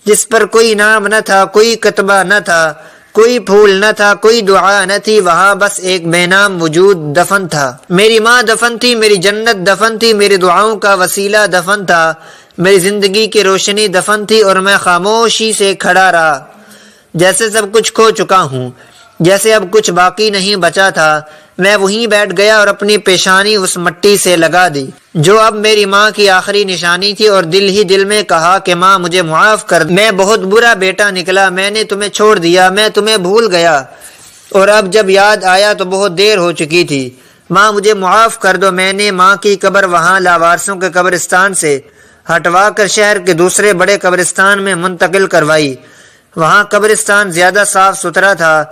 جس پر کوئی نام نہ تھا، کوئی کتبہ نہ تھا، کوئی پھول نہ تھا، کوئی دعا نہ تھی، وہاں بس ایک بے نام وجود دفن تھا۔ میری ماں دفن تھی، میری جنت دفن تھی، میری دعاؤں کا وسیلہ دفن تھا، میری زندگی کی روشنی دفن تھی، اور میں خاموشی سے کھڑا رہا، جیسے سب کچھ کھو چکا ہوں، جیسے اب کچھ باقی نہیں بچا تھا۔ میں وہیں بیٹھ گیا اور اپنی پیشانی اس مٹی سے لگا دی جو اب میری ماں کی آخری نشانی تھی، اور دل ہی دل میں کہا کہ ماں مجھے معاف کر، میں بہت برا بیٹا نکلا، میں نے تمہیں چھوڑ دیا، میں تمہیں بھول گیا، اور اب جب یاد آیا تو بہت دیر ہو چکی تھی۔ ماں مجھے معاف کر دو۔ میں نے ماں کی قبر وہاں لاوارثوں کے قبرستان سے ہٹوا کر شہر کے دوسرے بڑے قبرستان میں منتقل کروائی۔ وہاں قبرستان زیادہ صاف ستھرا تھا،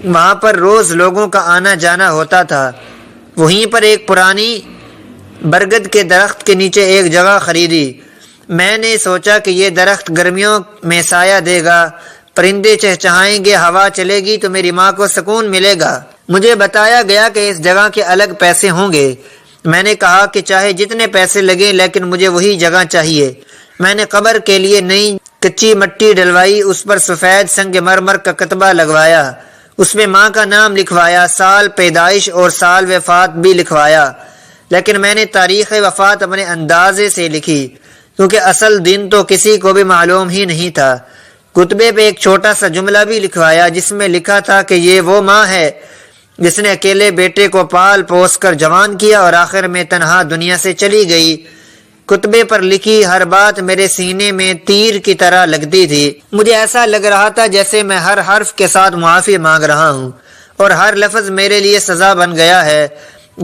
وہاں پر روز لوگوں کا آنا جانا ہوتا تھا۔ وہیں پر ایک پرانی برگد کے درخت کے نیچے ایک جگہ خریدی۔ میں نے سوچا کہ یہ درخت گرمیوں میں سایہ دے گا، پرندے چہچہائیں گے، ہوا چلے گی تو میری ماں کو سکون ملے گا۔ مجھے بتایا گیا کہ اس جگہ کے الگ پیسے ہوں گے۔ میں نے کہا کہ چاہے جتنے پیسے لگیں لیکن مجھے وہی جگہ چاہیے۔ میں نے قبر کے لیے نئی کچی مٹی ڈلوائی، اس پر سفید سنگ مرمر کا کتبہ لگوایا، اس میں ماں کا نام لکھوایا، سال پیدائش اور سال وفات بھی لکھوایا، لیکن میں نے تاریخ وفات اپنے اندازے سے لکھی کیونکہ اصل دن تو کسی کو بھی معلوم ہی نہیں تھا۔ کتبے پہ ایک چھوٹا سا جملہ بھی لکھوایا جس میں لکھا تھا کہ یہ وہ ماں ہے جس نے اکیلے بیٹے کو پال پوس کر جوان کیا اور آخر میں تنہا دنیا سے چلی گئی۔ کتبے پر لکھی ہر بات میرے سینے میں تیر کی طرح لگتی تھی۔ مجھے ایسا لگ رہا تھا جیسے میں ہر حرف کے ساتھ معافی مانگ رہا ہوں اور ہر لفظ میرے لیے سزا بن گیا ہے۔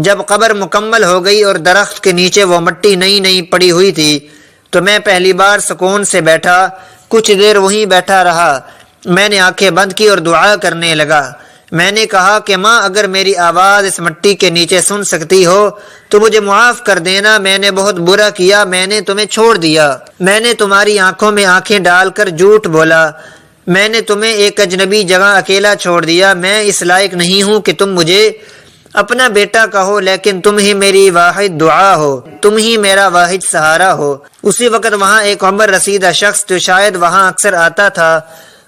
جب قبر مکمل ہو گئی اور درخت کے نیچے وہ مٹی نئی نئی پڑی ہوئی تھی تو میں پہلی بار سکون سے بیٹھا۔ کچھ دیر وہیں بیٹھا رہا، میں نے آنکھیں بند کی اور دعا کرنے لگا۔ میں نے کہا کہ ماں اگر میری آواز اس مٹی کے نیچے سن سکتی ہو تو مجھے معاف کر دینا، میں نے بہت برا کیا، میں نے تمہیں چھوڑ دیا، میں نے تمہاری آنکھوں میں آنکھیں ڈال کر جھوٹ بولا، میں نے تمہیں ایک اجنبی جگہ اکیلا چھوڑ دیا، میں اس لائق نہیں ہوں کہ تم مجھے اپنا بیٹا کہو، لیکن تم ہی میری واحد دعا ہو، تم ہی میرا واحد سہارا ہو۔ اسی وقت وہاں ایک عمر رسیدہ شخص جو شاید وہاں اکثر آتا تھا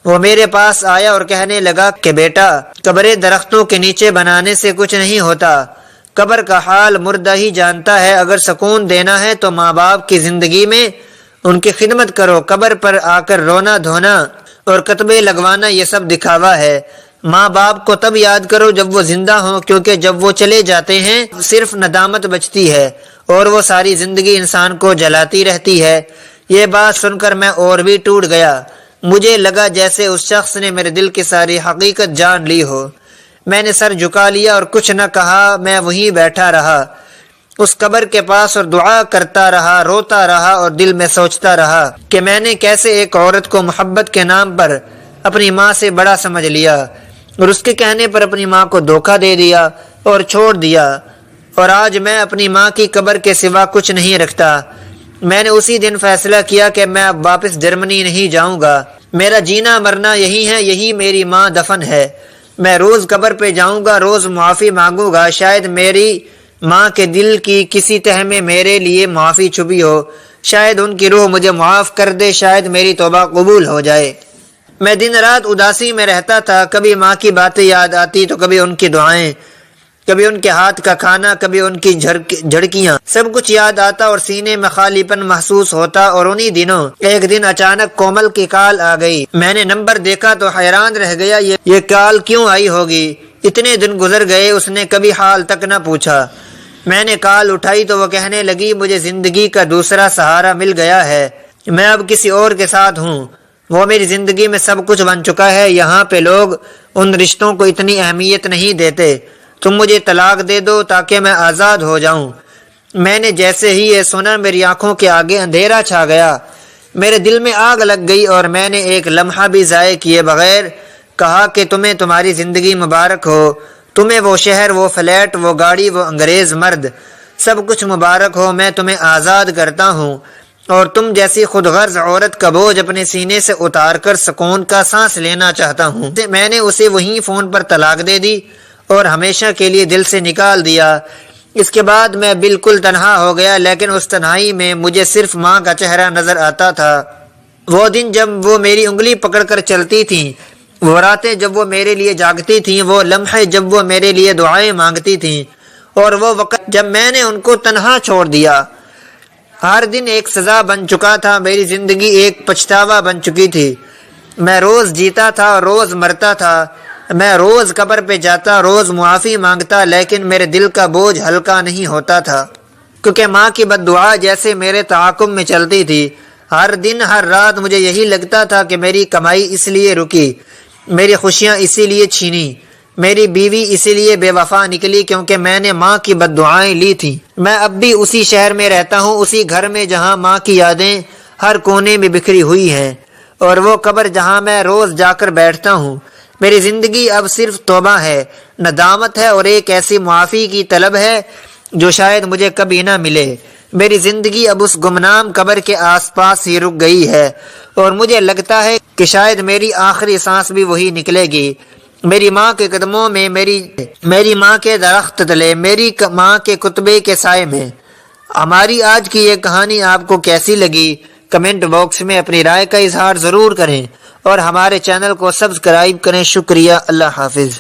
وہ میرے پاس آیا اور کہنے لگا کہ بیٹا، قبریں درختوں کے نیچے بنانے سے کچھ نہیں ہوتا، قبر کا حال مردہ ہی جانتا ہے، اگر سکون دینا ہے تو ماں باپ کی زندگی میں ان کی خدمت کرو، قبر پر آ کر رونا دھونا اور کتبے لگوانا یہ سب دکھاوا ہے۔ ماں باپ کو تب یاد کرو جب وہ زندہ ہوں، کیونکہ جب وہ چلے جاتے ہیں صرف ندامت بچتی ہے اور وہ ساری زندگی انسان کو جلاتی رہتی ہے۔ یہ بات سن کر میں اور بھی ٹوٹ گیا۔ مجھے لگا جیسے اس شخص نے میرے دل کی ساری حقیقت جان لی ہو۔ میں نے سر جھکا لیا اور کچھ نہ کہا، میں وہیں بیٹھا رہا اس قبر کے پاس اور دعا کرتا رہا، روتا رہا اور دل میں سوچتا رہا کہ میں نے کیسے ایک عورت کو محبت کے نام پر اپنی ماں سے بڑا سمجھ لیا اور اس کے کہنے پر اپنی ماں کو دھوکہ دے دیا اور چھوڑ دیا، اور آج میں اپنی ماں کی قبر کے سوا کچھ نہیں رکھتا۔ میں نے اسی دن فیصلہ کیا کہ میں اب واپس جرمنی نہیں جاؤں گا، میرا جینا مرنا یہی ہے، یہی میری ماں دفن ہے۔ میں روز قبر پہ جاؤں گا، روز معافی مانگوں گا، شاید میری ماں کے دل کی کسی تہہ میں میرے لیے معافی چھپی ہو، شاید ان کی روح مجھے معاف کر دے، شاید میری توبہ قبول ہو جائے۔ میں دن رات اداسی میں رہتا تھا، کبھی ماں کی باتیں یاد آتی تو کبھی ان کی دعائیں، کبھی ان کے ہاتھ کا کھانا، کبھی ان کی جھڑکیاں، سب کچھ یاد آتا اور سینے میں خالی پن محسوس ہوتا۔ اور انہی دنوں ایک دن اچانک کومل کی کال آ گئی۔ میں نے نمبر دیکھا تو حیران رہ گیا، یہ کال کیوں آئی ہوگی؟ اتنے دن گزر گئے، اس نے کبھی حال تک نہ پوچھا۔ میں نے کال اٹھائی تو وہ کہنے لگی، مجھے زندگی کا دوسرا سہارا مل گیا ہے، میں اب کسی اور کے ساتھ ہوں، وہ میری زندگی میں سب کچھ بن چکا ہے۔ یہاں پہ لوگ ان رشتوں کو اتنی اہمیت نہیں دیتے۔ تم مجھے طلاق دے دو تاکہ میں آزاد ہو جاؤں۔ میں نے جیسے ہی یہ سنا میری آنکھوں کے آگے اندھیرا چھا گیا، میرے دل میں آگ لگ گئی، اور میں نے ایک لمحہ بھی ضائع کیے بغیر کہا کہ تمہیں تمہاری زندگی مبارک ہو، تمہیں وہ شہر، وہ فلیٹ، وہ گاڑی، وہ انگریز مرد، سب کچھ مبارک ہو۔ میں تمہیں آزاد کرتا ہوں اور تم جیسی خود غرض عورت کا بوجھ اپنے سینے سے اتار کر سکون کا سانس لینا چاہتا ہوں۔ میں نے اسے وہیں فون پر طلاق دے دی اور ہمیشہ کے لیے دل سے نکال دیا۔ اس کے بعد میں بالکل تنہا ہو گیا، لیکن اس تنہائی میں مجھے صرف ماں کا چہرہ نظر آتا تھا۔ وہ دن جب وہ میری انگلی پکڑ کر چلتی تھیں، وہ راتیں جب وہ میرے لیے جاگتی تھیں، وہ لمحے جب وہ میرے لیے دعائیں مانگتی تھیں، اور وہ وقت جب میں نے ان کو تنہا چھوڑ دیا۔ ہر دن ایک سزا بن چکا تھا، میری زندگی ایک پچھتاوا بن چکی تھی۔ میں روز جیتا تھا اور روز مرتا تھا، میں روز قبر پہ جاتا، روز معافی مانگتا، لیکن میرے دل کا بوجھ ہلکا نہیں ہوتا تھا، کیونکہ ماں کی بد دعا جیسے میرے تعاقب میں چلتی تھی۔ ہر دن ہر رات مجھے یہی لگتا تھا کہ میری کمائی اس لیے رکی، میری خوشیاں اسی لیے چھینی، میری بیوی اسی لیے بے وفا نکلی کیونکہ میں نے ماں کی بد دعائیں لی تھیں۔ میں اب بھی اسی شہر میں رہتا ہوں، اسی گھر میں جہاں ماں کی یادیں ہر کونے میں بکھری ہوئی ہیں، اور وہ قبر جہاں میں روز جا کر بیٹھتا ہوں۔ میری زندگی اب صرف توبہ ہے، ندامت ہے، اور ایک ایسی معافی کی طلب ہے جو شاید مجھے کبھی نہ ملے۔ میری زندگی اب اس گمنام قبر کے آس پاس ہی رک گئی ہے، اور مجھے لگتا ہے کہ شاید میری آخری سانس بھی وہی نکلے گی، میری ماں کے قدموں میں، میری ماں کے درخت تلے، میری ماں کے کتبے کے سائے میں۔ ہماری آج کی یہ کہانی آپ کو کیسی لگی؟ کمنٹ باکس میں اپنی رائے کا اظہار ضرور کریں، اور ہمارے چینل کو سبسکرائب کریں۔ شکریہ، اللہ حافظ۔